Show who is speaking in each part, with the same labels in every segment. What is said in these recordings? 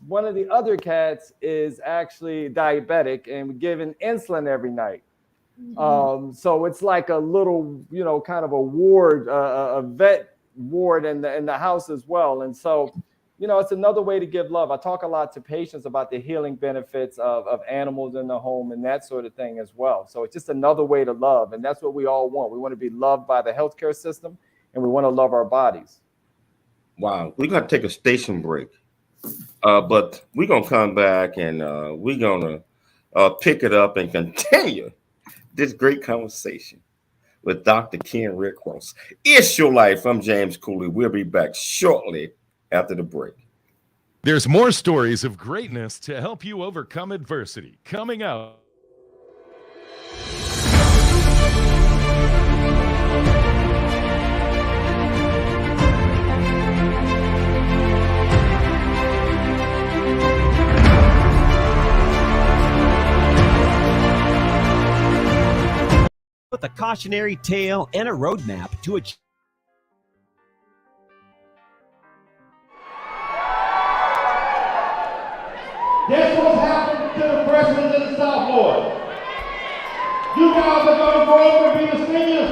Speaker 1: one of the other cats is actually diabetic and given insulin every night. So it's like a little, kind of a ward, a vet ward in the house as well. And so, it's another way to give love. I talk a lot to patients about the healing benefits of animals in the home and that sort of thing as well. So it's just another way to love. And that's what we all want. We want to be loved by the healthcare system, and we want to love our bodies.
Speaker 2: Wow. We're going to take a station break. But we're going to come back and we're going to pick it up and continue this great conversation with Dr. Ken Redcross. It's Your Life. I'm James Cooley. We'll be back shortly after the break.
Speaker 3: There's more stories of greatness to help you overcome adversity coming up.
Speaker 4: With a cautionary tale and a roadmap to achieve.
Speaker 5: Guess what's happened to the freshmen and the sophomores? You guys are going to grow up and be the seniors.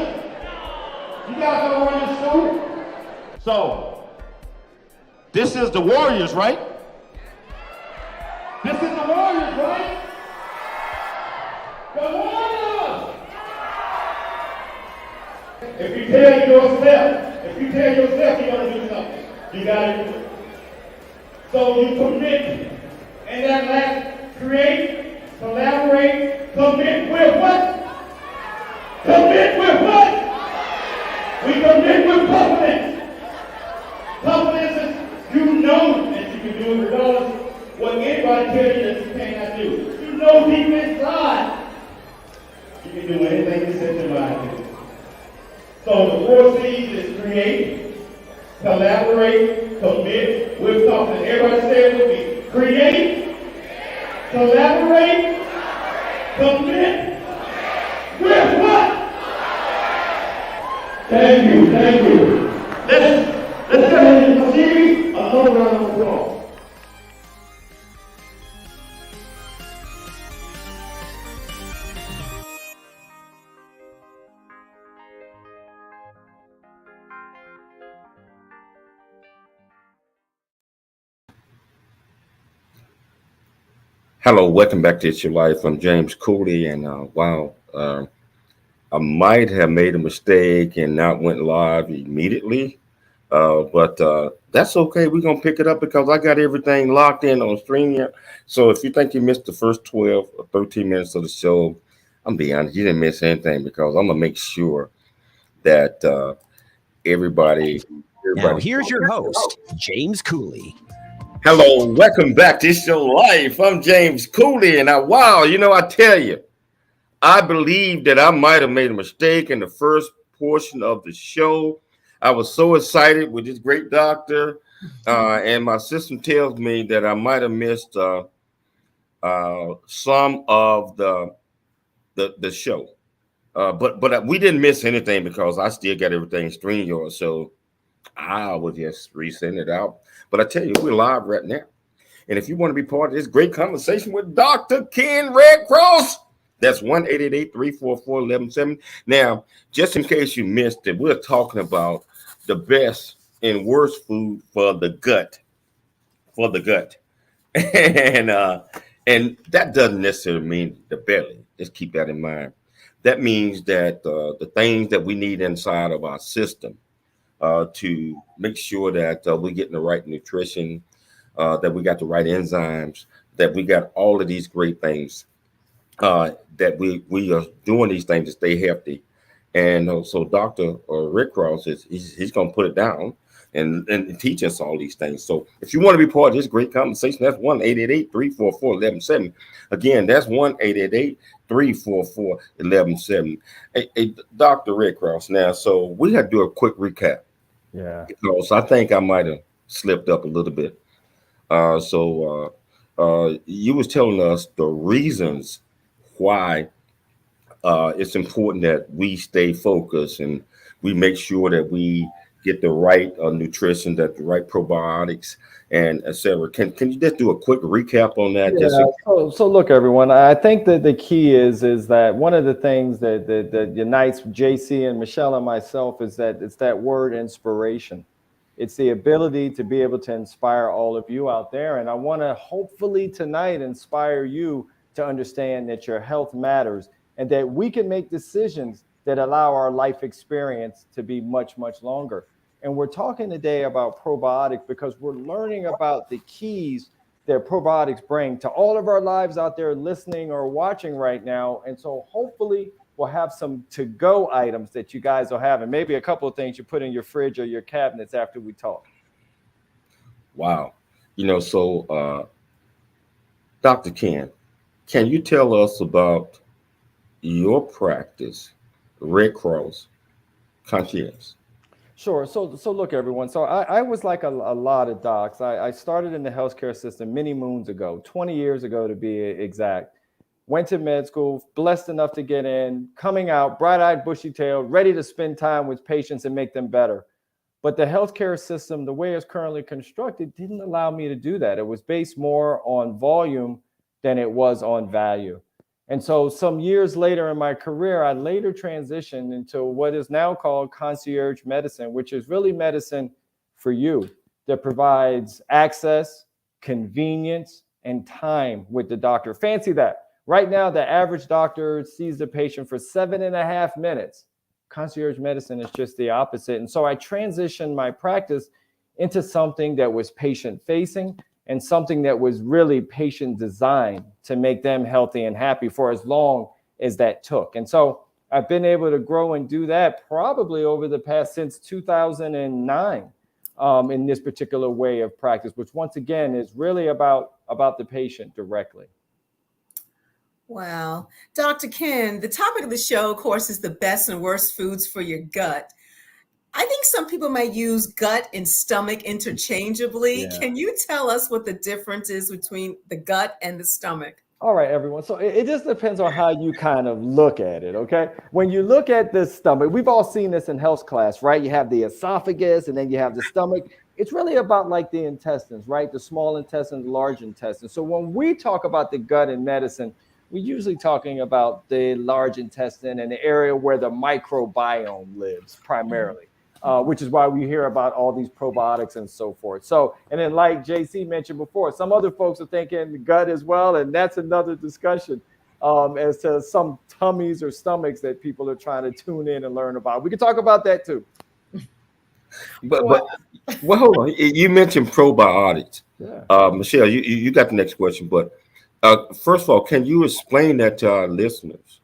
Speaker 5: You guys are going to run your school. So, this is the Warriors, right? This is the Warriors, right? The Warriors! If you tell yourself you're going to do something, you got to do it. So you commit. And that last, create, collaborate, commit with what? Commit with what? We commit with confidence. Confidence is you know that you can do it regardless of what anybody tells you that you cannot do. You know deep inside you can do anything you set your mind to. So the 4 C's is create, collaborate, commit with confidence. Everybody say it with me. Create, collaborate, commit, with what? Thank you. Let's go ahead and receive another round of applause.
Speaker 2: Hello, welcome back to It's Your Life. I'm James Cooley, and I might have made a mistake and not went live immediately, but that's okay. We're going to pick it up because I got everything locked in on stream here. So if you think you missed the first 12 or 13 minutes of the show, I'm being honest, you didn't miss anything because I'm going to make sure that everybody.
Speaker 4: Now, here's your host, James Cooley.
Speaker 2: Hello, welcome back to It's Your Life. I'm James Cooley, and I tell you, I believe that I might have made a mistake in the first portion of the show. I was so excited with this great doctor, and my system tells me that I might have missed some of the show. But we didn't miss anything because I still got everything StreamYard, so I will just resend it out. But I tell you, we're live right now. And if you want to be part of this great conversation with Dr. Ken Redcross, that's 1-888-344-1170. Now, just in case you missed it, we're talking about the best and worst food for the gut. And that doesn't necessarily mean the belly. Just keep that in mind. That means that the things that we need inside of our system to make sure that we're getting the right nutrition, that we got the right enzymes, that we got all of these great things, that we are doing these things to stay healthy. And so Dr. Redcross he's going to put it down and teach us all these things. So if you want to be part of this great conversation, that's 1-888-344-1170. Again, that's 1-888-344-1170. Hey, Dr. Redcross, now, so we have to do a quick recap.
Speaker 1: Yeah.
Speaker 2: Because I think I might have slipped up a little bit. So you was telling us the reasons why it's important that we stay focused and we make sure that we get the right nutrition, that the right probiotics, and etc. Can you just do a quick recap on that?
Speaker 1: Yeah. So look, everyone. I think that the key is that one of the things that unites JC and Michelle and myself is that it's that word inspiration. It's the ability to be able to inspire all of you out there, and I want to hopefully tonight inspire you to understand that your health matters and that we can make decisions that allow our life experience to be much, much longer. And we're talking today about probiotics because we're learning about the keys that probiotics bring to all of our lives out there listening or watching right now. And so hopefully we'll have some to-go items that you guys will have, and maybe a couple of things you put in your fridge or your cabinets after we talk.
Speaker 2: Wow. So Dr. Ken, can you tell us about your practice, Redcross Concierge?
Speaker 1: Sure. So look, everyone. So I was like a lot of docs. I started in the healthcare system many moons ago, 20 years ago to be exact. Went to med school, blessed enough to get in, coming out, bright-eyed, bushy-tailed, ready to spend time with patients and make them better. But the healthcare system, the way it's currently constructed, didn't allow me to do that. It was based more on volume than it was on value. And so some years later in my career, I later transitioned into what is now called concierge medicine, which is really medicine for you that provides access, convenience, and time with the doctor. Fancy that. Right now, the average doctor sees the patient for 7.5 minutes. Concierge medicine is just the opposite. And so I transitioned my practice into something that was patient-facing and something that was really patient designed to make them healthy and happy for as long as that took. And so I've been able to grow and do that probably over the past since 2009 in this particular way of practice, which once again is really about the patient directly.
Speaker 6: Wow. Dr. Ken, the topic of the show, of course, is the best and worst foods for your gut. I think some people may use gut and stomach interchangeably. Yeah. Can you tell us what the difference is between the gut and the stomach?
Speaker 1: All right, everyone. So it just depends on how you kind of look at it, okay? When you look at the stomach, we've all seen this in health class, right? You have the esophagus and then you have the stomach. It's really about like the intestines, right? The small intestine, the large intestine. So when we talk about the gut in medicine, we're usually talking about the large intestine and the area where the microbiome lives primarily. Which is why we hear about all these probiotics and so forth. So, and then like JC mentioned before, some other folks are thinking the gut as well. And that's another discussion as to some tummies or stomachs that people are trying to tune in and learn about. We can talk about that too.
Speaker 2: But hold on. You mentioned probiotics. Yeah. Michelle, you got the next question. But first of all, can you explain that to our listeners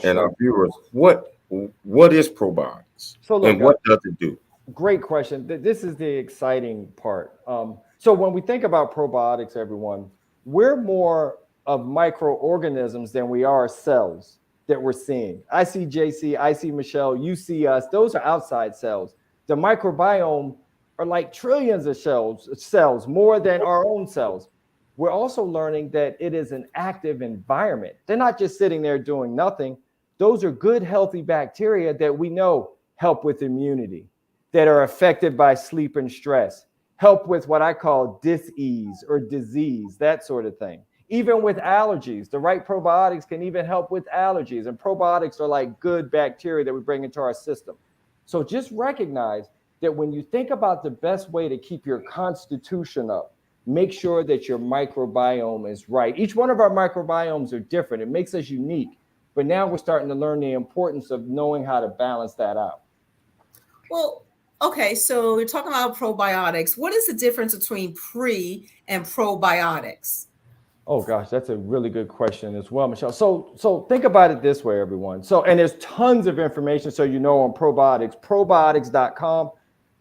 Speaker 2: and our viewers? What is probiotics?
Speaker 1: So look,
Speaker 2: and what does it do?
Speaker 1: Great question. This is the exciting part. So when we think about probiotics, everyone, we're more of microorganisms than we are cells that we're seeing. I see JC, I see Michelle, you see us. Those are outside cells. The microbiome are like trillions of cells, more than our own cells. We're also learning that it is an active environment. They're not just sitting there doing nothing. Those are good, healthy bacteria that we know help with immunity, that are affected by sleep and stress, help with what I call dis-ease or disease, that sort of thing. Even with allergies, the right probiotics can even help with allergies. And probiotics are like good bacteria that we bring into our system. So just recognize that when you think about the best way to keep your constitution up, make sure that your microbiome is right. Each one of our microbiomes are different. It makes us unique. But now we're starting to learn the importance of knowing how to balance that out.
Speaker 6: Well, okay, so we're talking about probiotics. What is the difference between pre and probiotics?
Speaker 1: Oh gosh, that's a really good question as well, Michelle. So think about it this way, everyone. And there's tons of information, so you know, on probiotics, probiotics.com,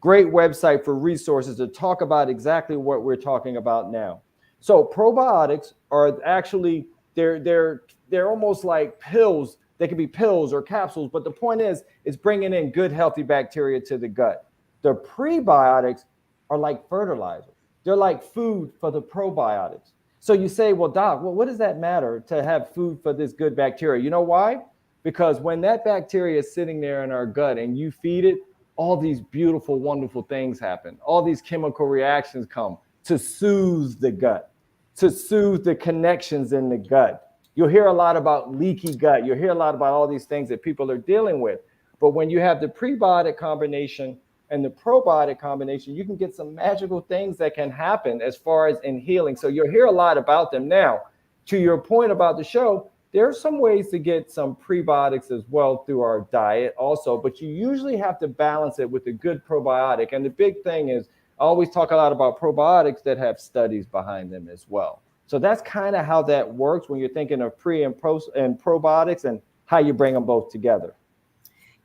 Speaker 1: great website for resources to talk about exactly what we're talking about now. So probiotics are actually, they're almost like pills. They can be pills or capsules, but the point is, it's bringing in good, healthy bacteria to the gut. The prebiotics are like fertilizer. They're like food for the probiotics. So you say, well, doc, what does that matter to have food for this good bacteria? You know why? Because when that bacteria is sitting there in our gut and you feed it, all these beautiful, wonderful things happen. All these chemical reactions come to soothe the gut, to soothe the connections in the gut. You'll hear a lot about leaky gut. You'll hear a lot about all these things that people are dealing with. But when you have the prebiotic combination and the probiotic combination, you can get some magical things that can happen as far as in healing. So you'll hear a lot about them. Now, to your point about the show, there are some ways to get some prebiotics as well through our diet also, but you usually have to balance it with a good probiotic. And the big thing is, I always talk a lot about probiotics that have studies behind them as well. So that's kind of how that works when you're thinking of pre and probiotics and how you bring them both together.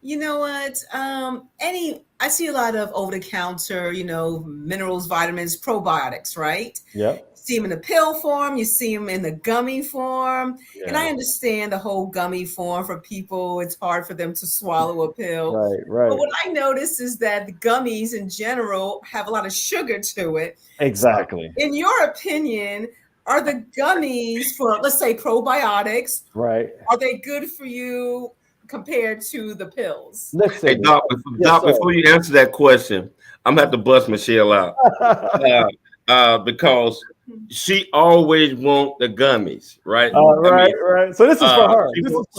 Speaker 6: You know what? I see a lot of over-the-counter, minerals, vitamins, probiotics, right?
Speaker 1: Yeah.
Speaker 6: See them in the pill form, you see them in the gummy form. Yeah. And I understand the whole gummy form for people. It's hard for them to swallow a pill.
Speaker 1: Right.
Speaker 6: But what I notice is that the gummies in general have a lot of sugar to it.
Speaker 1: Exactly.
Speaker 6: So in your opinion, are the gummies for, let's say, probiotics,
Speaker 1: right,
Speaker 6: are they good for you compared to the pills?
Speaker 1: Listen,
Speaker 2: hey, Doc, before you answer that question, I'm going to have to bust Michelle out. Because she always wants the gummies, right?
Speaker 1: Right. So this is for her. She wants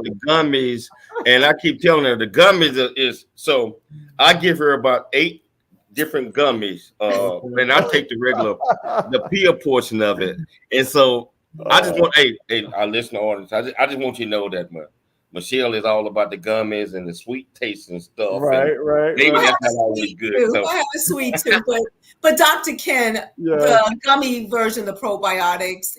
Speaker 2: the gummies, and I keep telling her the gummies is. So I give her about 8 different gummies, and I take the pill portion of it. And so I just want, our listener audience, I just want you to know that Michelle is all about the gummies and the sweet taste and stuff.
Speaker 1: Right.
Speaker 2: Maybe that's not always good. So.
Speaker 6: I have a sweet tooth, but Dr. Ken, the gummy version of the probiotics,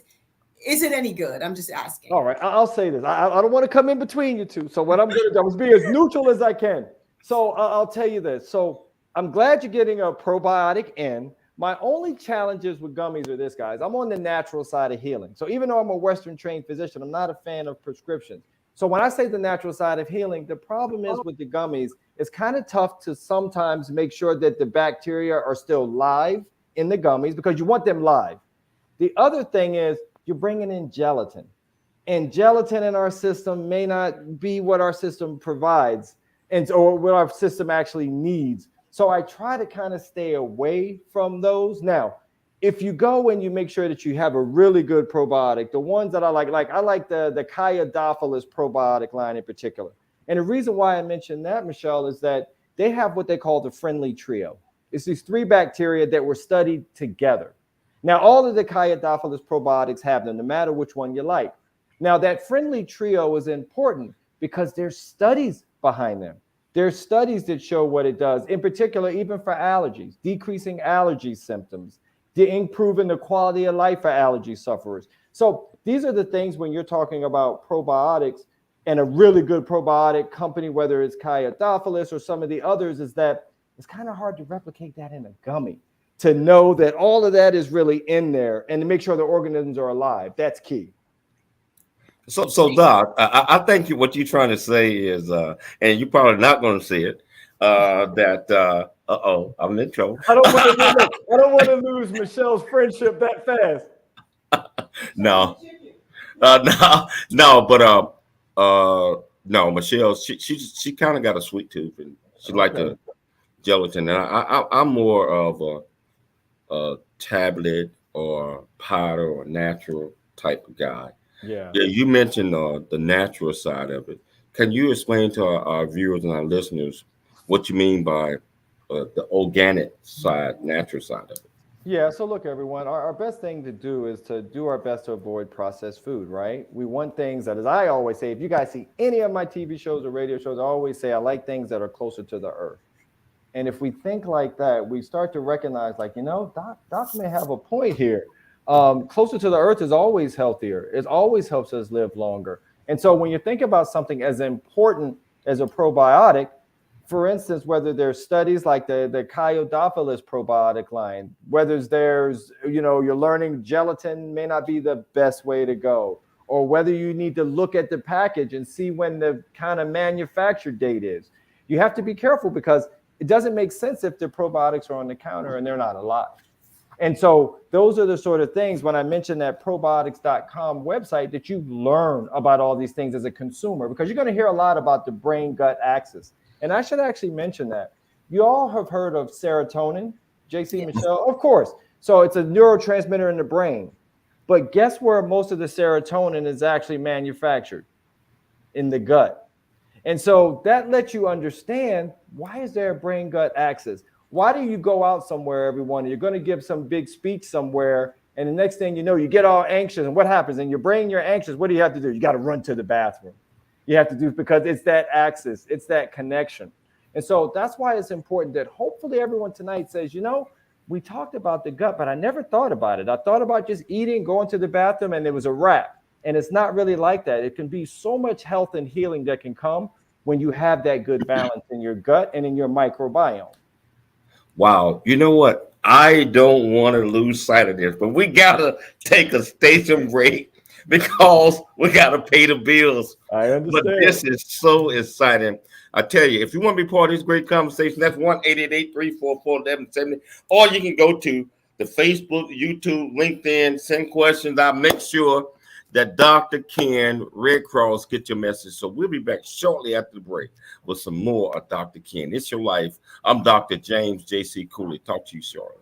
Speaker 6: is it any good? I'm just asking.
Speaker 1: All right, I'll say this. I don't want to come in between you two. So what I'm going to do, I'm going to be as neutral as I can. So I'll tell you this. So I'm glad you're getting a probiotic in. My only challenges with gummies are this, guys. I'm on the natural side of healing. So even though I'm a Western trained physician, I'm not a fan of prescriptions. So when I say the natural side of healing, the problem is with the gummies, it's kind of tough to sometimes make sure that the bacteria are still live in the gummies because you want them live. The other thing is you're bringing in gelatin. And gelatin in our system may not be what our system provides or what our system actually needs. So I try to kind of stay away from those. Now, if you go and you make sure that you have a really good probiotic, the ones that I like the Chiodophilus probiotic line in particular. And the reason why I mentioned that, Michelle, is that they have what they call the friendly trio. It's these 3 bacteria that were studied together. Now, all of the Chiodophilus probiotics have them, no matter which one you like. Now, that friendly trio is important because there's studies behind them. There's studies that show what it does, in particular, even for allergies, decreasing allergy symptoms, improving the quality of life for allergy sufferers. So these are the things when you're talking about probiotics and a really good probiotic company, whether it's Chiodophilus or some of the others, is that it's kind of hard to replicate that in a gummy, to know that all of that is really in there and to make sure the organisms are alive. That's key.
Speaker 2: So Doc, I think what you're trying to say is, and you're probably not going to say it, that I'm in trouble.
Speaker 1: I don't want to lose Michelle's friendship that fast.
Speaker 2: No, Michelle, she kind of got a sweet tooth and she liked the gelatin. And I'm more of a tablet or powder or natural type of guy.
Speaker 1: Yeah.
Speaker 2: You mentioned the natural side of it. Can you explain to our viewers and our listeners what you mean by the organic side, natural side of it?
Speaker 1: Yeah, so look, everyone, our best thing to do is to do our best to avoid processed food, right? We want things that, as I always say, if you guys see any of my TV shows or radio shows, I always say I like things that are closer to the earth. And if we think like that, we start to recognize, like, Doc may have a point here. Closer to the earth is always healthier. It always helps us live longer. And so when you think about something as important as a probiotic, for instance, whether there's studies like the Chiodophilus probiotic line, whether there's, you're learning gelatin may not be the best way to go, or whether you need to look at the package and see when the kind of manufacture date is. You have to be careful because it doesn't make sense if the probiotics are on the counter and they're not alive. And so those are the sort of things when I mentioned that probiotics.com website that you learn about all these things as a consumer, because you're going to hear a lot about the brain-gut axis. And I should actually mention that You all have heard of serotonin, JC Michelle? Of course. So it's a neurotransmitter in the brain. But guess where most of the serotonin is actually manufactured? In the gut. And so that lets you understand, why is there a brain-gut axis? Why do you go out somewhere, everyone? You're going to give some big speech somewhere, and the next thing you know, you get all anxious. And what happens? In your brain, you're anxious. What do you have to do? You got to run to the bathroom. You have to do, because it's that axis. It's that connection. And so that's why it's important that hopefully everyone tonight says, you know, we talked about the gut, but I never thought about it. I thought about just eating, going to the bathroom, and it was a wrap. And it's not really like that. It can be so much health and healing that can come when you have that good balance in your gut and in your microbiome.
Speaker 2: Wow. You know what? I don't want to lose sight of this, but we got to take a station break because we got to pay the bills.
Speaker 1: I understand.
Speaker 2: But this is so exciting. I tell you, if you want to be part of this great conversation, that's 1-888-344-1170. Or you can go to the Facebook, YouTube, LinkedIn, send questions. I'll make sure that Dr. Ken Redcross get your message. So we'll be back shortly after the break with some more of Dr. Ken. It's Your Life. I'm Dr. James J.C. Cooley. Talk to you shortly.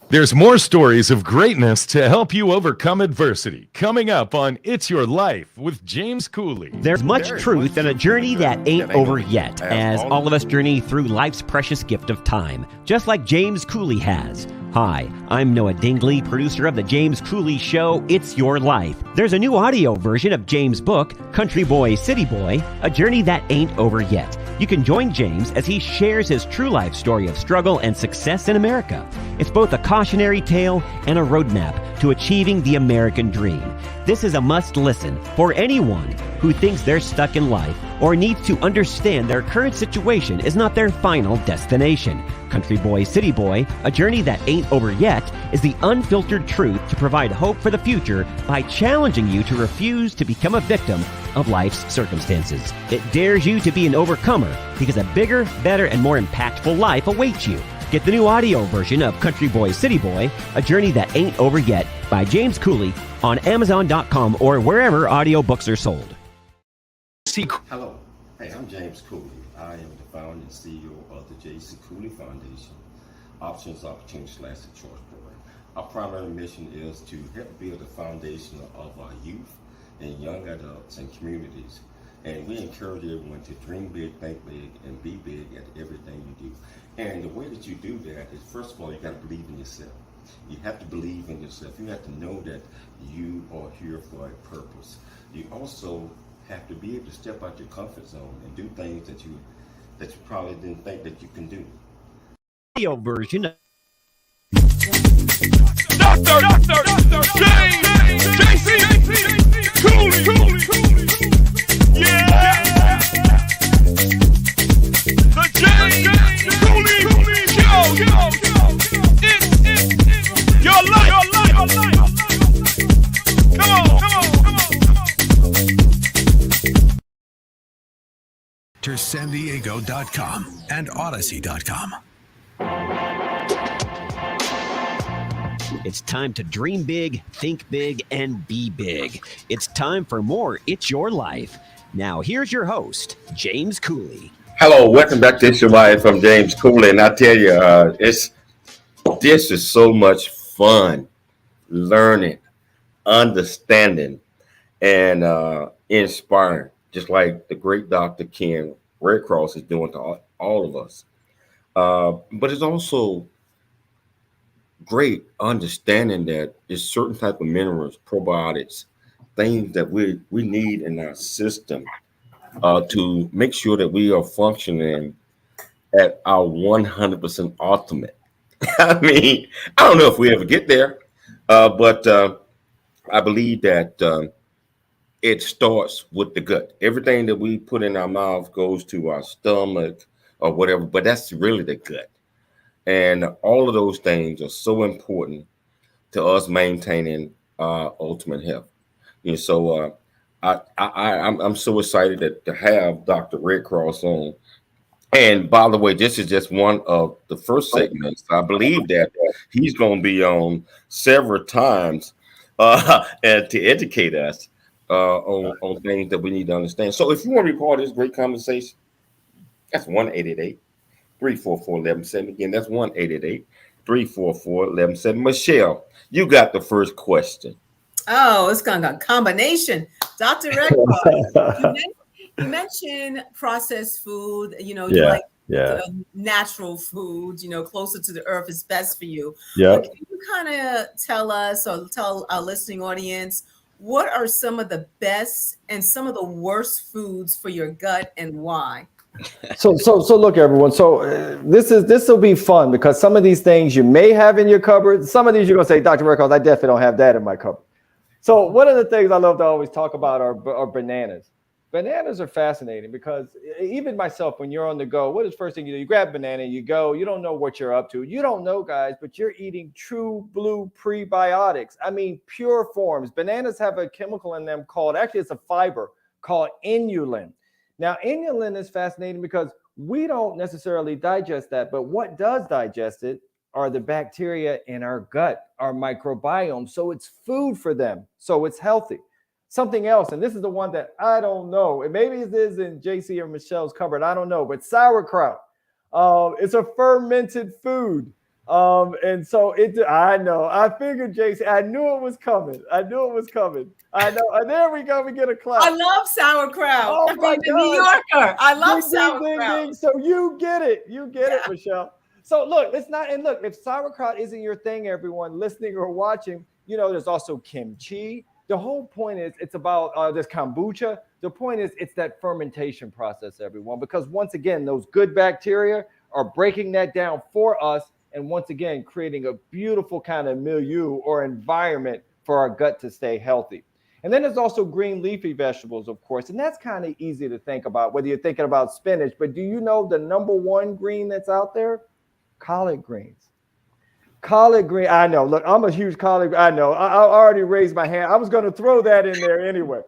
Speaker 3: There's more stories of greatness to help you overcome adversity coming up on It's Your Life with James Cooley.
Speaker 4: There's much truth in a journey that ain't over yet, as all of us journey through life's precious gift of time, just like James Cooley has. Hi, I'm Noah Dingley, producer of The James Cooley Show, It's Your Life. There's a new audio version of James' book, Country Boy, City Boy, A Journey That Ain't Over Yet. You can join James as he shares his true life story of struggle and success in America. It's both a cautionary tale and a roadmap to achieving the American dream. This is a must listen for anyone who thinks they're stuck in life or needs to understand their current situation is not their final destination. Country Boy, City Boy, A Journey That Ain't Over Yet is the unfiltered truth to provide hope for the future by challenging you to refuse to become a victim of life's circumstances. It dares you to be an overcomer because a bigger, better, and more impactful life awaits you. Get the new audio version of Country Boy, City Boy, A Journey That Ain't Over Yet by James Cooley on Amazon.com or wherever audiobooks are sold.
Speaker 2: Hello. Hey, I'm James Cooley. I am the founder and CEO of the J.C. Cooley Foundation, Options, Opportunities, Lasting Choice Program. Our primary mission is to help build a foundation of our youth and young adults and communities. And we encourage everyone to dream big, think big, and be big at everything you do. And the way that you do that is, first of all, you got to believe in yourself. You have to believe in yourself. You have to know that you are here for a purpose. You also have to be able to step out your comfort zone and do things that you probably didn't think that you can do.
Speaker 4: Audio version of
Speaker 7: Dr. James J.C. Cooley. Yeah. The James Cooley Show. It's your life. Come on.
Speaker 8: SanDiego.com and Odyssey.com.
Speaker 4: It's time to dream big, think big, and be big. It's time for more It's Your Life. Now, here's your host, James Cooley.
Speaker 2: Hello, welcome back to It's Your Life. I'm James Cooley, and I tell you, this is so much fun, learning, understanding, and inspiring, just like the great Dr. Ken Redcross is doing to all of us. But it's also great understanding that there's certain type of minerals, probiotics, things that we need in our system to make sure that we are functioning at our 100% ultimate. I mean, I don't know if we ever get there, but I believe that it starts with the gut. Everything that we put in our mouth goes to our stomach or whatever, but that's really the gut. And all of those things are so important to us maintaining ultimate health. And so I'm so excited to have Dr. Redcross on. And by the way, this is just one of the first segments. I believe that he's going to be on several times and to educate us on things that we need to understand. So if you want to be part of this great conversation, that's 1-888 344-1170. Again, that's 1-888-344-1170. Michelle, you got the first question.
Speaker 6: Oh, it's going to combination. Dr. Redcross, you mentioned processed food. You like natural foods, closer to the earth is best for you.
Speaker 1: Yeah.
Speaker 6: But can you kind of tell us or tell our listening audience, what are some of the best and some of the worst foods for your gut and why?
Speaker 1: So look, everyone. So this will be fun because some of these things you may have in your cupboard. Some of these you're gonna say, Dr. Redcross, I definitely don't have that in my cupboard. So one of the things I love to always talk about are bananas. Bananas are fascinating because even myself, when you're on the go, what is the first thing you do? You grab a banana, you go. You don't know what you're up to. You don't know, guys, but you're eating true blue prebiotics. I mean, pure forms. Bananas have a chemical in them actually it's a fiber called inulin. Now, inulin is fascinating because we don't necessarily digest that, but what does digest it are the bacteria in our gut, our microbiome. So it's food for them. So it's healthy. Something else, and this is the one that I don't know, and maybe it is in JC or Michelle's cupboard, I don't know, but sauerkraut. It's a fermented food. And so I know, I figured, JC, I knew it was coming. I know. And there we go. We get a clap.
Speaker 6: I love sauerkraut.
Speaker 1: Oh, my God.
Speaker 6: New Yorker. I love sauerkraut.
Speaker 1: Ding, ding, ding. So you get it. It, Michelle. So look, if sauerkraut isn't your thing, everyone listening or watching, there's also kimchi. The whole point is it's about this kombucha. The point is it's that fermentation process, everyone, because once again, those good bacteria are breaking that down for us. And once again, creating a beautiful kind of milieu or environment for our gut to stay healthy. And then there's also green leafy vegetables, of course. And that's kind of easy to think about, whether you're thinking about spinach. But do you know the number one green that's out there? Collard greens. Collard green. I know. Look, I'm a huge collard. I know. I already raised my hand. I was going to throw that in there anyway.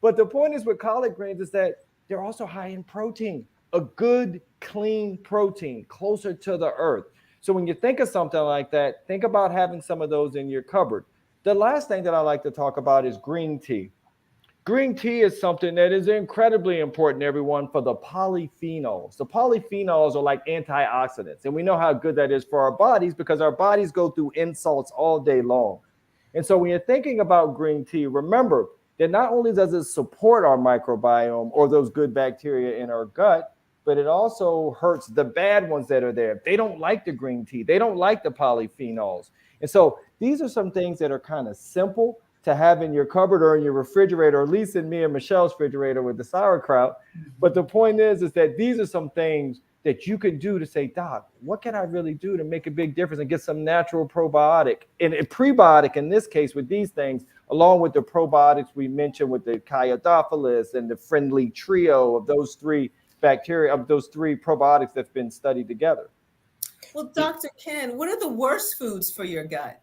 Speaker 1: But the point is with collard greens is that they're also high in protein, a good, clean protein closer to the earth. So when you think of something like that, think about having some of those in your cupboard. The last thing that I like to talk about is green tea. Green tea is something that is incredibly important, everyone, for the polyphenols. The polyphenols are like antioxidants, and we know how good that is for our bodies because our bodies go through insults all day long. And so when you're thinking about green tea, remember that not only does it support our microbiome or those good bacteria in our gut, but it also hurts the bad ones that are there. They don't like the green tea. They don't like the polyphenols. And so these are some things that are kind of simple to have in your cupboard or in your refrigerator, or at least in me and Michelle's refrigerator with the sauerkraut. But the point is that these are some things that you can do to say, Doc, what can I really do to make a big difference and get some natural probiotic and a prebiotic in this case with these things, along with the probiotics we mentioned with the Chiadophilus and the friendly trio of those three bacteria, of those three probiotics that's been studied together.
Speaker 6: Well, Dr. Ken, what are the worst foods for your gut?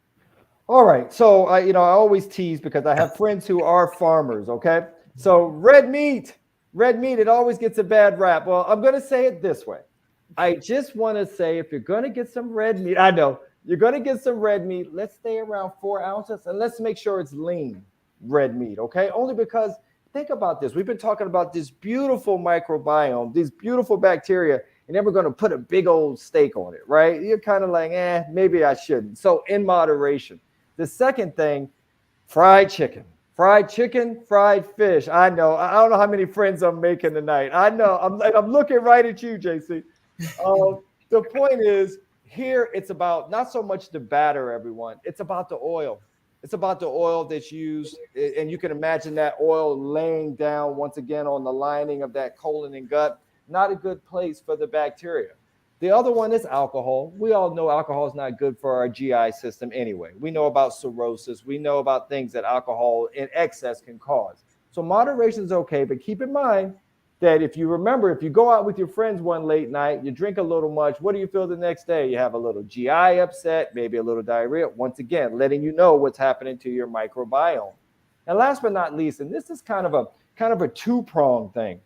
Speaker 1: All right. So, I always tease because I have friends who are farmers. Okay. So red meat, it always gets a bad rap. Well, I'm going to say it this way. I just want to say, if you're going to get some red meat, I know you're going to get some red meat. Let's stay around 4 ounces and let's make sure it's lean red meat. Okay. Only because think about this. We've been talking about this beautiful microbiome, these beautiful bacteria, and then we're going to put a big old steak on it, right? You're kind of like, maybe I shouldn't. So in moderation. The second thing, fried chicken, fried fish. I know. I don't know how many friends I'm making tonight. I know. I'm looking right at you, JC. The point is here, it's about not so much the batter, everyone. It's about the oil. It's about the oil that's used. And you can imagine that oil laying down once again on the lining of that colon and gut. Not a good place for the bacteria. The other one is alcohol. We all know alcohol is not good for our GI system anyway. We know about cirrhosis. We know about things that alcohol in excess can cause. So moderation is okay, but keep in mind that if you go out with your friends one late night, you drink a little much, what do you feel the next day? You have a little GI upset, maybe a little diarrhea. Once again, letting you know what's happening to your microbiome. And last but not least, and this is kind of a two-pronged thing,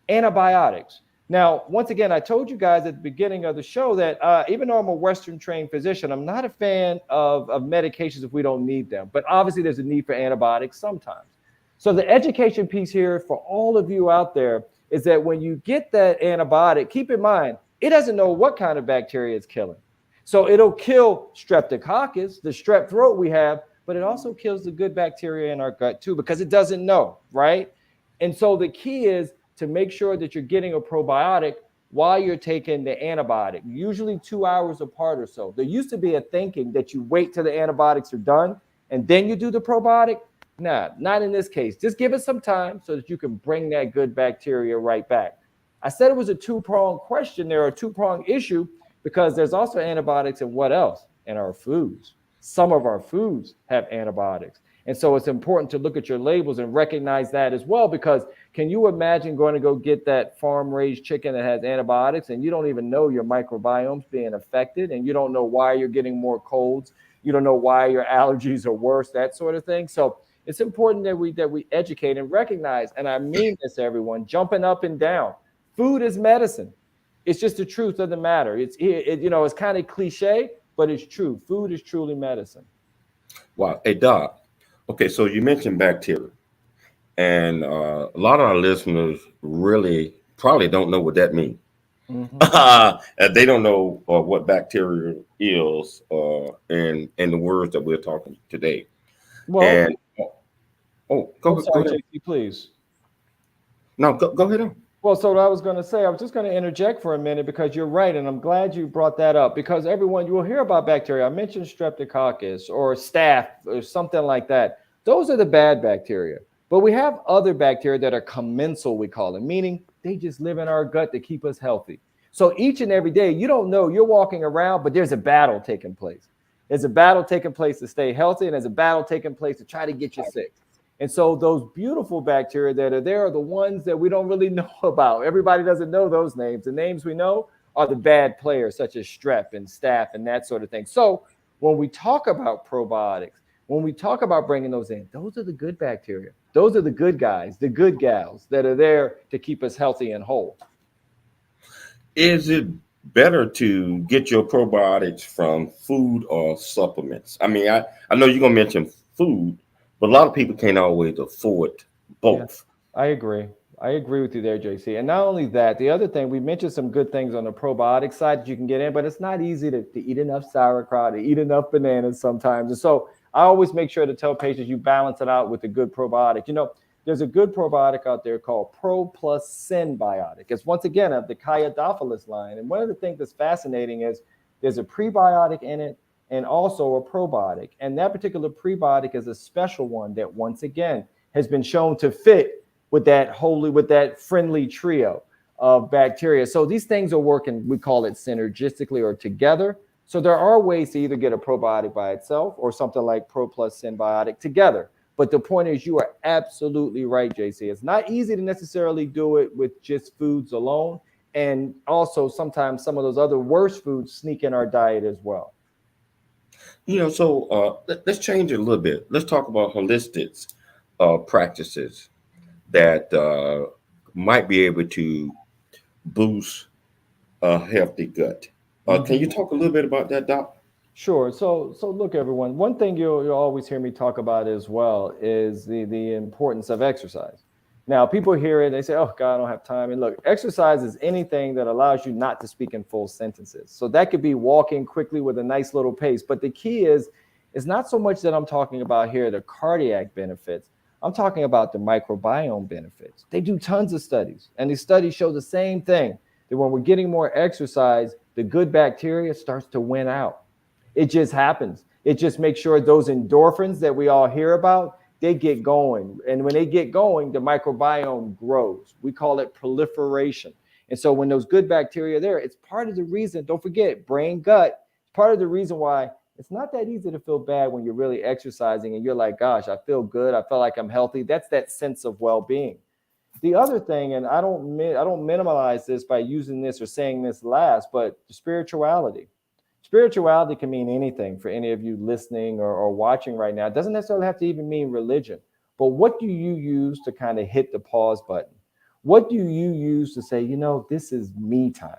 Speaker 1: antibiotics. Now, once again, I told you guys at the beginning of the show that even though I'm a Western trained physician, I'm not a fan of medications if we don't need them. But obviously, there's a need for antibiotics sometimes. So the education piece here for all of you out there is that when you get that antibiotic, keep in mind, It doesn't know what kind of bacteria it's killing. So it'll kill streptococcus, the strep throat we have, but it also kills the good bacteria in our gut too, because it doesn't know, right? And so the key is to make sure that you're getting a probiotic while you're taking the antibiotic, usually 2 hours apart or so. There used to be a thinking that you wait till the antibiotics are done and then you do the probiotic. Nah, not in this case. Just give it some time so that you can bring that good bacteria right back. I said it was a two-pronged question there, or a two-pronged issue, because there's also antibiotics in what else? In our foods. Some of our foods have antibiotics. And so it's important to look at your labels and recognize that as well, because can you imagine going to go get that farm-raised chicken that has antibiotics and you don't even know your microbiome's being affected and you don't know why you're getting more colds, you don't know why your allergies are worse, that sort of thing. So it's important that we educate and recognize, and I mean this, everyone, jumping up and down. Food is medicine. It's just the truth of the matter. It's kind of cliche, but it's true. Food is truly medicine.
Speaker 2: Wow. Hey, Doc. Okay, so you mentioned bacteria, and a lot of our listeners really probably don't know what that means. Mm-hmm. They don't know what bacteria is in the words that we're talking today.
Speaker 1: Well,
Speaker 2: go ahead.
Speaker 1: JC, please.
Speaker 2: No, go ahead on.
Speaker 1: Well, so what I was going to say, I was just going to interject for a minute because you're right, and I'm glad you brought that up, because everyone, you will hear about bacteria. I mentioned streptococcus or staph or something like that. Those are the bad bacteria. But we have other bacteria that are commensal, we call them, meaning they just live in our gut to keep us healthy. So each and every day, you don't know, you're walking around, but there's a battle taking place. There's a battle taking place to stay healthy, and there's a battle taking place to try to get you sick. And so those beautiful bacteria that are there are the ones that we don't really know about. Everybody doesn't know those names. The names we know are the bad players, such as strep and staph and that sort of thing. So when we talk about probiotics, when we talk about bringing those in, those are the good bacteria. Those are the good guys, the good gals that are there to keep us healthy and whole.
Speaker 2: Is it better to get your probiotics from food or supplements? I mean, I know you're going to mention food, but a lot of people can't always afford both.
Speaker 1: Yeah, I agree. I agree with you there, JC. And not only that, the other thing, we mentioned some good things on the probiotic side that you can get in, but it's not easy to eat enough sauerkraut, to eat enough bananas sometimes. And so I always make sure to tell patients you balance it out with a good probiotic. You know, there's a good probiotic out there called Pro Plus Synbiotic. It's once again of the Chiadophilus line. And one of the things that's fascinating is there's a prebiotic in it and also a probiotic. And that particular prebiotic is a special one that, once again, has been shown to fit with that friendly trio of bacteria. So these things are working, we call it synergistically or together. So there are ways to either get a probiotic by itself or something like Pro Plus Synbiotic together. But the point is, you are absolutely right, JC. It's not easy to necessarily do it with just foods alone. And also sometimes some of those other worse foods sneak in our diet as well.
Speaker 2: You know, so let's change it a little bit. Let's talk about holistic practices that might be able to boost a healthy gut. Can you talk a little bit about that, Doc?
Speaker 1: Sure. So look, everyone, one thing you'll always hear me talk about as well is the importance of exercise. Now, people hear it, they say, oh, God, I don't have time. And look, exercise is anything that allows you not to speak in full sentences. So that could be walking quickly with a nice little pace. But the key is not so much that I'm talking about here the cardiac benefits. I'm talking about the microbiome benefits. They do tons of studies, and these studies show the same thing, that when we're getting more exercise, the good bacteria starts to win out. It just happens. It just makes sure those endorphins that we all hear about, they get going. And when they get going, the microbiome grows. We call it proliferation. And so when those good bacteria are there, it's part of the reason, don't forget, brain gut, part of the reason why it's not that easy to feel bad when you're really exercising and you're like, gosh, I feel good. I feel like I'm healthy. That's that sense of well-being. The other thing, and I don't minimize this by using this or saying this last, but spirituality. Spirituality can mean anything for any of you listening or watching right now. It doesn't necessarily have to even mean religion. But what do you use to kind of hit the pause button? What do you use to say, you know, this is me time.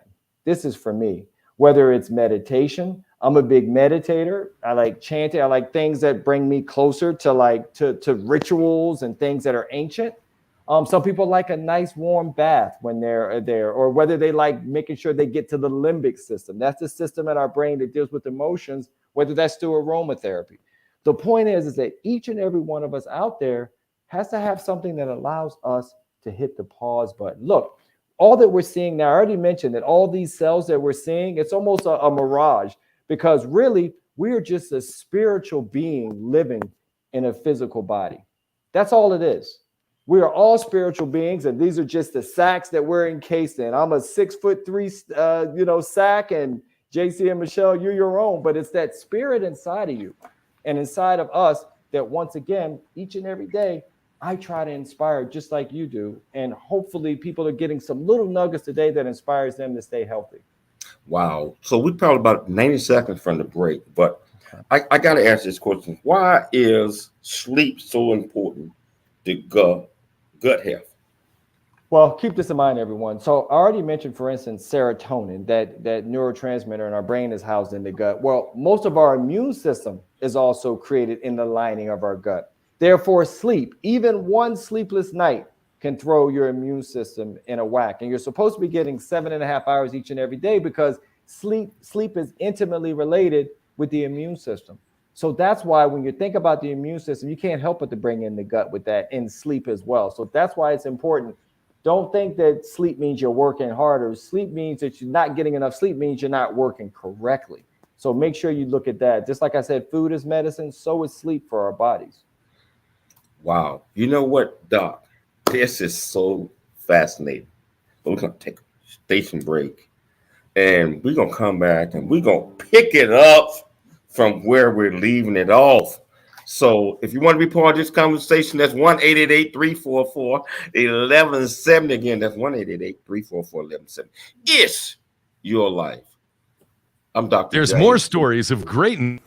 Speaker 1: This is for me. Whether it's meditation, I'm a big meditator. I like chanting. I like things that bring me closer to rituals and things that are ancient. Some people like a nice warm bath when they're there, or whether they like making sure they get to the limbic system. That's the system in our brain that deals with emotions, whether that's through aromatherapy. The point is that each and every one of us out there has to have something that allows us to hit the pause button. Look, all that we're seeing now, I already mentioned that all these cells that we're seeing, it's almost a mirage, because really we're just a spiritual being living in a physical body. That's all it is. We are all spiritual beings, and these are just the sacks that we're encased in. I'm a 6'3", sack, and JC and Michelle, you're your own, but it's that spirit inside of you and inside of us that, once again, each and every day, I try to inspire just like you do. And hopefully people are getting some little nuggets today that inspires them to stay healthy.
Speaker 2: Wow. So we probably about 90 seconds from the break, but I got to ask this question. Why is sleep so important to gut health?
Speaker 1: Well, keep this in mind, everyone. So I already mentioned, for instance, serotonin, that neurotransmitter in our brain is housed in the gut. Well, most of our immune system is also created in the lining of our gut. Therefore, sleep, even one sleepless night, can throw your immune system in a whack. And you're supposed to be getting 7.5 hours each and every day, because sleep is intimately related with the immune system. So that's why when you think about the immune system, you can't help but to bring in the gut with that in sleep as well. So that's why it's important. Don't think that sleep means you're working harder. Sleep means that you're not getting enough sleep, means you're not working correctly. So make sure you look at that. Just like I said, food is medicine, so is sleep for our bodies.
Speaker 2: Wow. You know what, Doc? This is so fascinating. But we're going to take a station break, and we're going to come back, and we're going to pick it up from where we're leaving it off. So if you want to be part of this conversation, that's 1-888-344-1170. Again, that's 1-888-344-1170. It's your life. I'm Dr.
Speaker 3: There's
Speaker 2: James.
Speaker 3: more stories of greatness.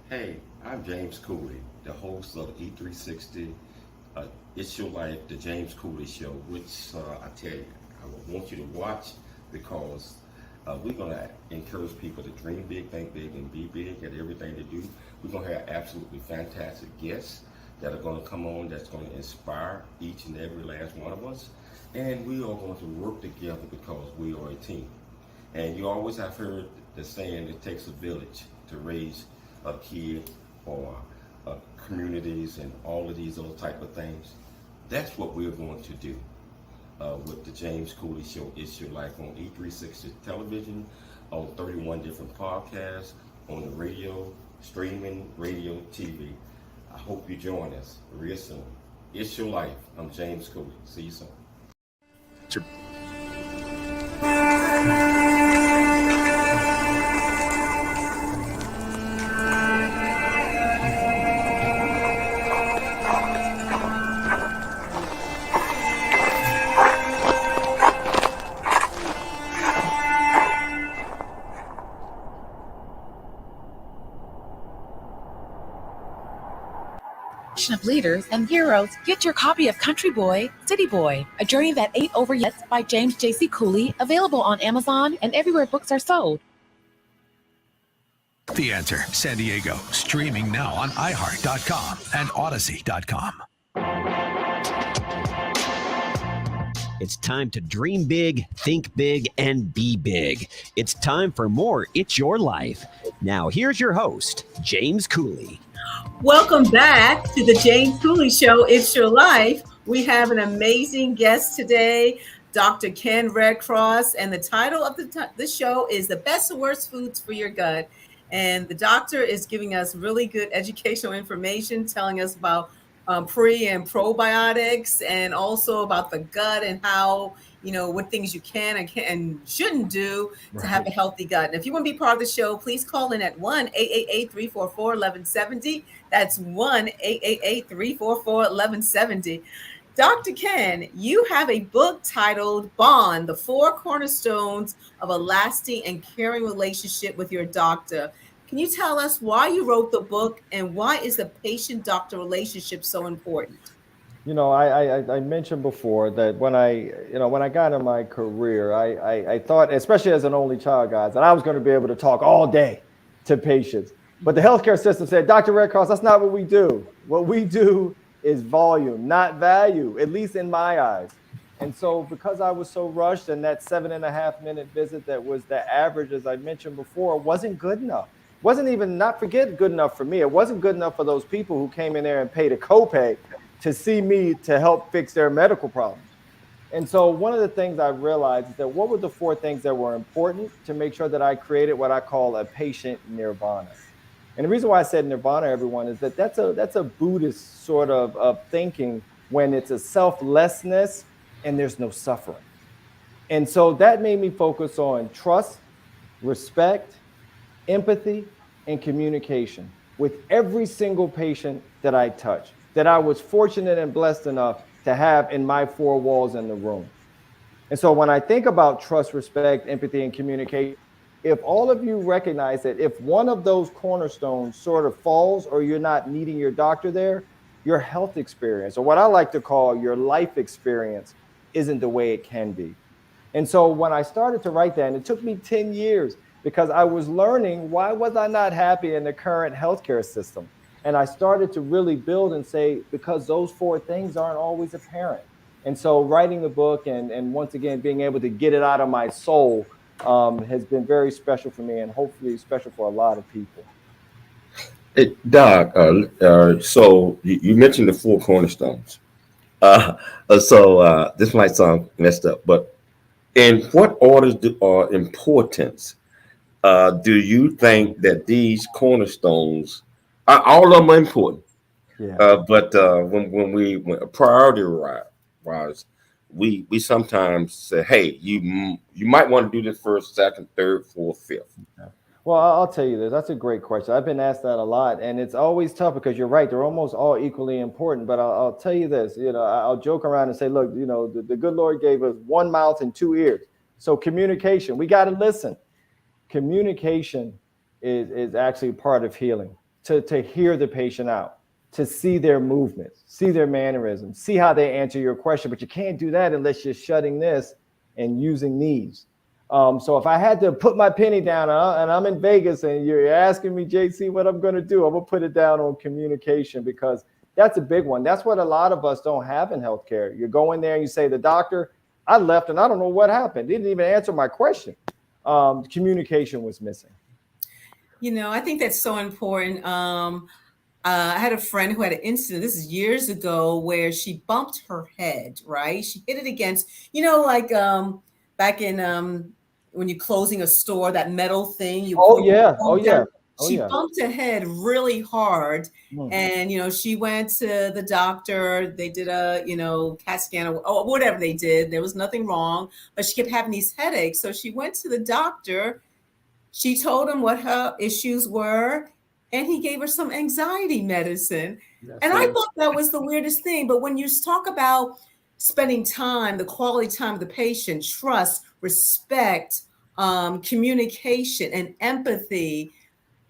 Speaker 2: Hey, I'm James Cooley, the host of E360. It's Your Life, the James Cooley Show, which I tell you, I want you to watch, because we're going to encourage people to dream big, think big, and be big at everything they do. We're going to have absolutely fantastic guests that are going to come on, that's going to inspire each and every last one of us. And we are going to work together because we are a team. And you always have heard the saying, it takes a village to raise a kid, or communities, and all of these other type of things. That's what we're going to do with the James Cooley Show. It's Your Life on E360 television, on 31 different podcasts, on the radio, streaming, radio, TV. I hope you join us real soon. It's Your Life. I'm James Cooley. See you soon.
Speaker 9: Of leaders and heroes, get your copy of Country Boy, City Boy, A Journey That Ain't Over Yet by James J.C. Cooley, available on Amazon and everywhere books are sold.
Speaker 8: The Answer San Diego, streaming now on iHeart.com and Odyssey.com.
Speaker 4: It's time to dream big, think big, and be big. It's time for more It's Your Life. Now, here's your host, James Cooley.
Speaker 6: Welcome back to the James Cooley Show. It's Your Life. We have an amazing guest today, Dr. Ken Redcross, and the title of the show is The Best and Worst Foods for Your Gut. And the doctor is giving us really good educational information, telling us about pre and probiotics, and also about the gut and how, what things you can and shouldn't do to have a healthy gut. And if you want to be part of the show, please call in at 1-888-344-1170. That's 1-888-344-1170. Dr. Ken, you have a book titled Bond, the 4 Cornerstones of a Lasting and Caring Relationship with Your Doctor. Can you tell us why you wrote the book, and why is the patient-doctor relationship so important?
Speaker 1: I mentioned before that when I got in my career, I thought, especially as an only child, guys, that I was going to be able to talk all day to patients. But the healthcare system said, Dr. Redcross, that's not what we do. What we do is volume, not value, at least in my eyes. And so because I was so rushed and that 7.5 minute visit that was the average, as I mentioned before, wasn't good enough. Wasn't even, not forget, good enough for me. It wasn't good enough for those people who came in there and paid a copay to see me to help fix their medical problems. And so one of the things I realized is that what were the four things that were important to make sure that I created what I call a patient nirvana. And the reason why I said nirvana, everyone, is that that's a Buddhist sort of thinking when it's a selflessness and there's no suffering. And so that made me focus on trust, respect, empathy, and communication with every single patient that I touch, that I was fortunate and blessed enough to have in my four walls in the room. And so when I think about trust, respect, empathy, and communication, if all of you recognize that if one of those cornerstones sort of falls or you're not meeting your doctor there, your health experience, or what I like to call your life experience, isn't the way it can be. And so when I started to write that, and it took me 10 years because I was learning, why was I not happy in the current healthcare system? And I started to really build and say, because those four things aren't always apparent. And so writing the book and once again, being able to get it out of my soul has been very special for me and hopefully special for a lot of people.
Speaker 2: Hey, Doc, so you mentioned the four cornerstones. This might sound messed up, but in what orders or importance do you think that these cornerstones, all of them are important?
Speaker 1: Yeah.
Speaker 2: But when a priority rise, we sometimes say, hey, you might want to do this first, second, third, fourth, fifth.
Speaker 1: Well, I'll tell you this. That's a great question. I've been asked that a lot, and it's always tough because you're right. They're almost all equally important. But I'll tell you this. I'll joke around and say, look, the good Lord gave us one mouth and two ears. So communication, we got to listen. Communication is actually part of healing. To hear the patient out, to see their movements, see their mannerisms, see how they answer your question. But you can't do that unless you're shutting this and using these. So if I had to put my penny down and I'm in Vegas and you're asking me, JC, what I'm going to do, I'm going to put it down on communication because that's a big one. That's what a lot of us don't have in healthcare. You go in there and you say, the doctor, I left and I don't know what happened. Didn't even answer my question. Communication was missing.
Speaker 6: I think that's so important. I had a friend who had an incident, this is years ago, where she bumped her head, right? She hit it against, back in when you're closing a store, that metal thing. She bumped her head really hard. And, she went to the doctor. They did a, CAT scan or whatever they did. There was nothing wrong, but she kept having these headaches. So she went to the doctor. She told him what her issues were, and he gave her some anxiety medicine. I thought that was the weirdest thing. But when you talk about spending time, the quality time of the patient, trust, respect, communication, and empathy,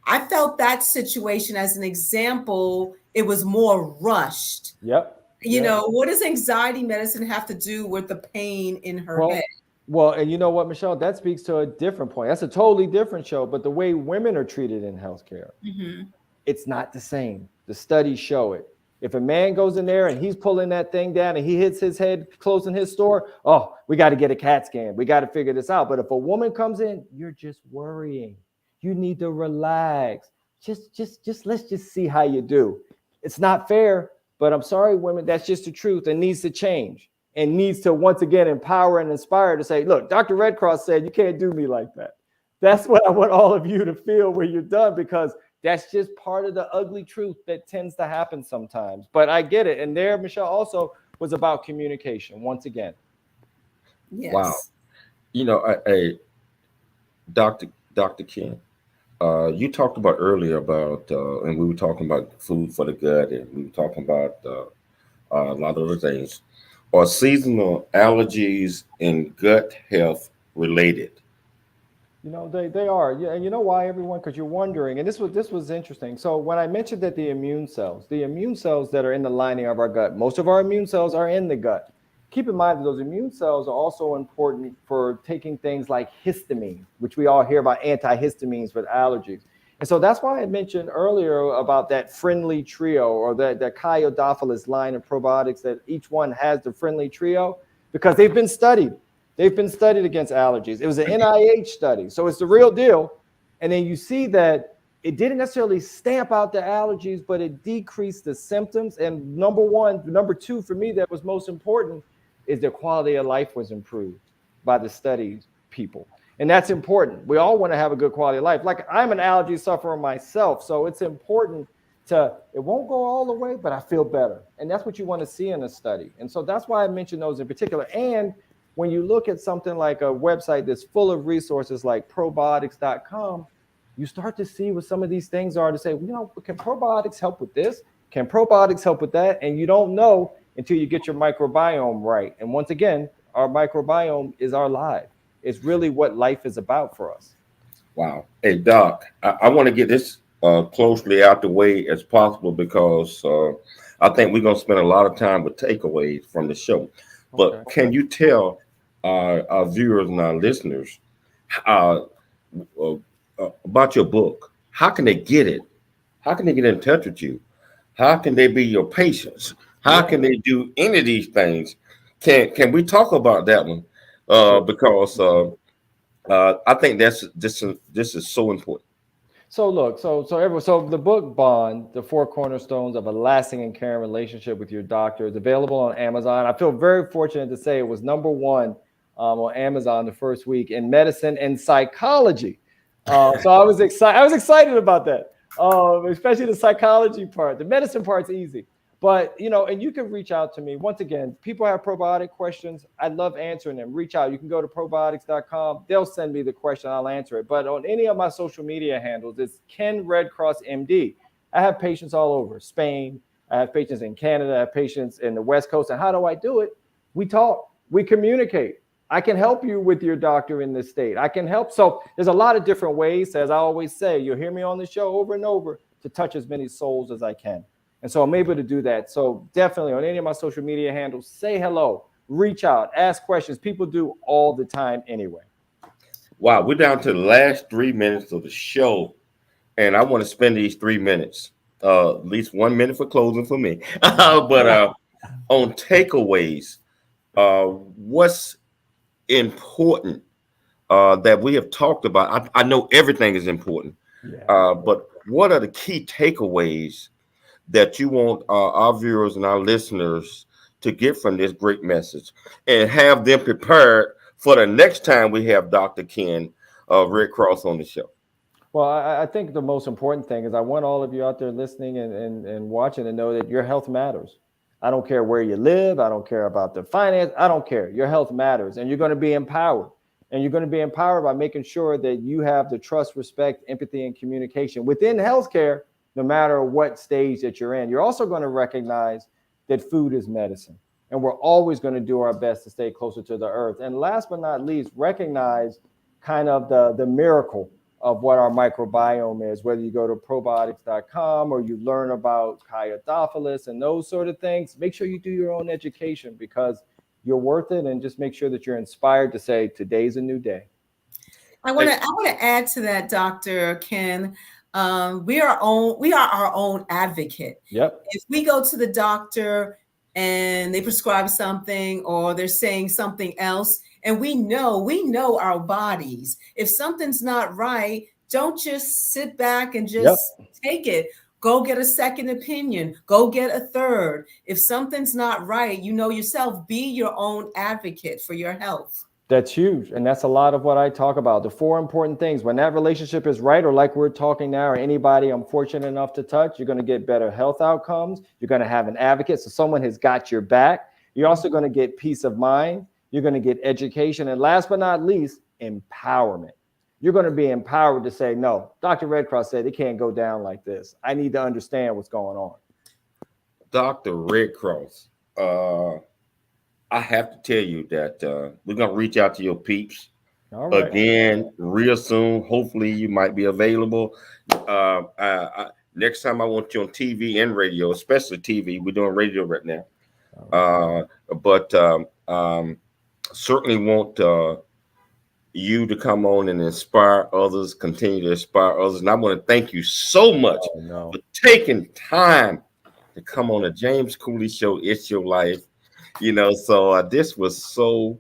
Speaker 6: I felt that situation as an example, it was more rushed.
Speaker 1: Yep.
Speaker 6: What does anxiety medicine have to do with the pain in her head?
Speaker 1: Well, and you know what, Michelle, that speaks to a different point. That's a totally different show. But the way women are treated in healthcare, it's not the same. The studies show it. If a man goes in there and he's pulling that thing down and he hits his head closing his store, oh, we got to get a CAT scan. We got to figure this out. But if a woman comes in, you're just worrying. You need to relax. Just let's just see how you do. It's not fair, but I'm sorry, women, that's just the truth and needs to change and needs to once again empower and inspire to say, look, Dr. Redcross said you can't do me like that. That's what I want all of you to feel when you're done, because that's just part of the ugly truth that tends to happen sometimes. But I get it. And there, Michelle, also was about communication once again.
Speaker 6: Yes.
Speaker 2: Wow. Dr. Ken, you talked about earlier about, and we were talking about food for the gut, and we were talking about a lot of other things. Are seasonal allergies and gut health related?
Speaker 1: You know, they are. Yeah, and you know why, everyone? Because you're wondering, and this was interesting. So when I mentioned that the immune cells that are in the lining of our gut, most of our immune cells are in the gut. Keep in mind that those immune cells are also important for taking things like histamine, which we all hear about antihistamines with allergies. And so that's why I mentioned earlier about that friendly trio, or that Chiodophilus line of probiotics, that each one has the friendly trio, because they've been studied. They've been studied against allergies. It was an NIH study, so it's the real deal. And then you see that it didn't necessarily stamp out the allergies, but it decreased the symptoms. And number two for me, that was most important, is their quality of life was improved by the studies people. And that's important. We all want to have a good quality of life. Like, I'm an allergy sufferer myself, so it's important it won't go all the way, but I feel better. And that's what you want to see in a study. And so that's why I mentioned those in particular. And when you look at something like a website that's full of resources like probiotics.com, you start to see what some of these things are, to say, can probiotics help with this? Can probiotics help with that? And you don't know until you get your microbiome right. And once again, our microbiome is our life. It's really what life is about for us.
Speaker 2: Wow. Hey, Doc, I want to get this closely out the way as possible, because I think we're going to spend a lot of time with takeaways from the show. But
Speaker 1: Okay.
Speaker 2: can you tell our viewers and our listeners about your book? How can they get it? How can they get in touch with you? How can they be your patients? How can they do any of these things? Can we talk about that one? Because I think this is so important.
Speaker 1: So look, so the book Bond, the Four Cornerstones of a Lasting and Caring Relationship with Your Doctor, is available on Amazon. I feel very fortunate to say it was #1 on Amazon the first week in medicine and psychology. So I was excited about that, especially the psychology part. The medicine part's easy. But, and you can reach out to me. Once again, people have probiotic questions. I love answering them. Reach out. You can go to probiotics.com. They'll send me the question. I'll answer it. But on any of my social media handles, it's Ken Redcross, MD. I have patients all over Spain. I have patients in Canada. I have patients in the West Coast. And how do I do it? We talk. We communicate. I can help you with your doctor in this state. I can help. So there's a lot of different ways. As I always say, you'll hear me on the show over and over, to touch as many souls as I can. And so I'm able to do that. So definitely on any of my social media handles, say hello, reach out, ask questions. People do all the time anyway.
Speaker 2: Wow, we're down to the last 3 minutes of the show. And I want to spend these 3 minutes, at least 1 minute for closing for me. But on takeaways, what's important that we have talked about? I know everything is important, but what are the key takeaways that you want our viewers and our listeners to get from this great message, and have them prepared for the next time we have Dr. Ken Redcross on the show?
Speaker 1: Well, I think the most important thing is I want all of you out there listening and watching to know that your health matters. I don't care where you live. I don't care about the finance. I don't care. Your health matters, and you're going to be empowered. And you're going to be empowered by making sure that you have the trust, respect, empathy, and communication within healthcare, no matter what stage that you're in. You're also going to recognize that food is medicine, and we're always going to do our best to stay closer to the earth. And last but not least, recognize kind of the miracle of what our microbiome is, whether you go to probiotics.com or you learn about Chiodophilus and those sort of things. Make sure you do your own education, because you're worth it, and just make sure that you're inspired to say, today's a new day.
Speaker 6: I want to add to that, Dr. Ken. We are our own advocate.
Speaker 1: Yep.
Speaker 6: If we go to the doctor and they prescribe something, or they're saying something else, and we know our bodies. If something's not right, don't just sit back and just take it. Go get a second opinion. Go get a third. If something's not right, you know yourself. Be your own advocate for your health.
Speaker 1: That's huge. And that's a lot of what I talk about. The 4 important things. When that relationship is right, or like we're talking now, or anybody I'm fortunate enough to touch, you're going to get better health outcomes. You're going to have an advocate. So someone has got your back. You're also going to get peace of mind. You're going to get education. And last but not least, empowerment. You're going to be empowered to say, no, Dr. Redcross said it can't go down like this. I need to understand what's going on.
Speaker 2: Dr. Redcross, I have to tell you that we're going to reach out to your peeps.
Speaker 1: All right.
Speaker 2: again real soon. Hopefully, you might be available. Next time I want you on TV and radio, especially TV. We're doing radio right now. But certainly want you to come on and inspire others, continue to inspire others. And I want to thank you so much for taking time to come on the James Cooley Show. It's Your Life. So this was so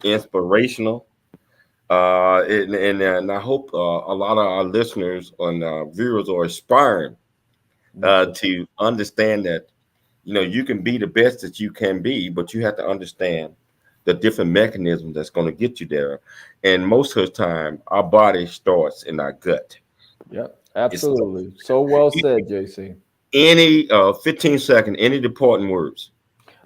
Speaker 2: inspirational. And I hope a lot of our listeners and viewers are inspired to understand that, you can be the best that you can be, but you have to understand the different mechanisms that's going to get you there. And most of the time, our body starts in our gut.
Speaker 1: Yep, absolutely. So well said, JC.
Speaker 2: Any 15-second, any departing words?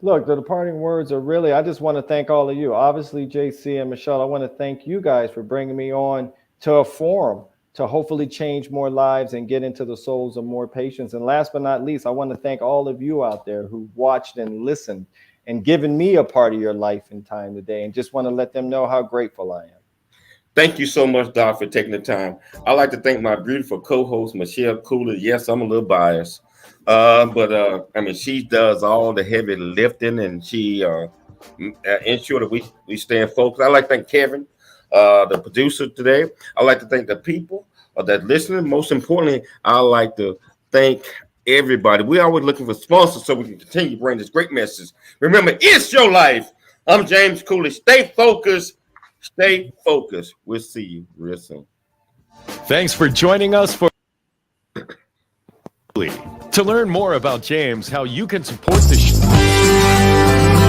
Speaker 1: Look, the departing words are really, I just want to thank all of you. Obviously, JC and Michelle, I want to thank you guys for bringing me on to a forum to hopefully change more lives and get into the souls of more patients. And last but not least, I want to thank all of you out there who watched and listened and given me a part of your life and time today, and just want to let them know how grateful I am.
Speaker 2: Thank you so much, Doc, for taking the time. I'd like to thank my beautiful co-host, Michelle Cooley. Yes, I'm a little biased, but she does all the heavy lifting, and she ensure that we stay focused. I'd like to thank Kevin, the producer today. I'd like to thank the people that listening. Most importantly, I'd like to thank everybody. We're always looking for sponsors so we can continue to bring this great message. Remember, it's your life. I'm James Cooley. Stay focused. Stay focused. We'll see you real soon.
Speaker 3: Thanks for joining us for to learn more about James, how you can support the show.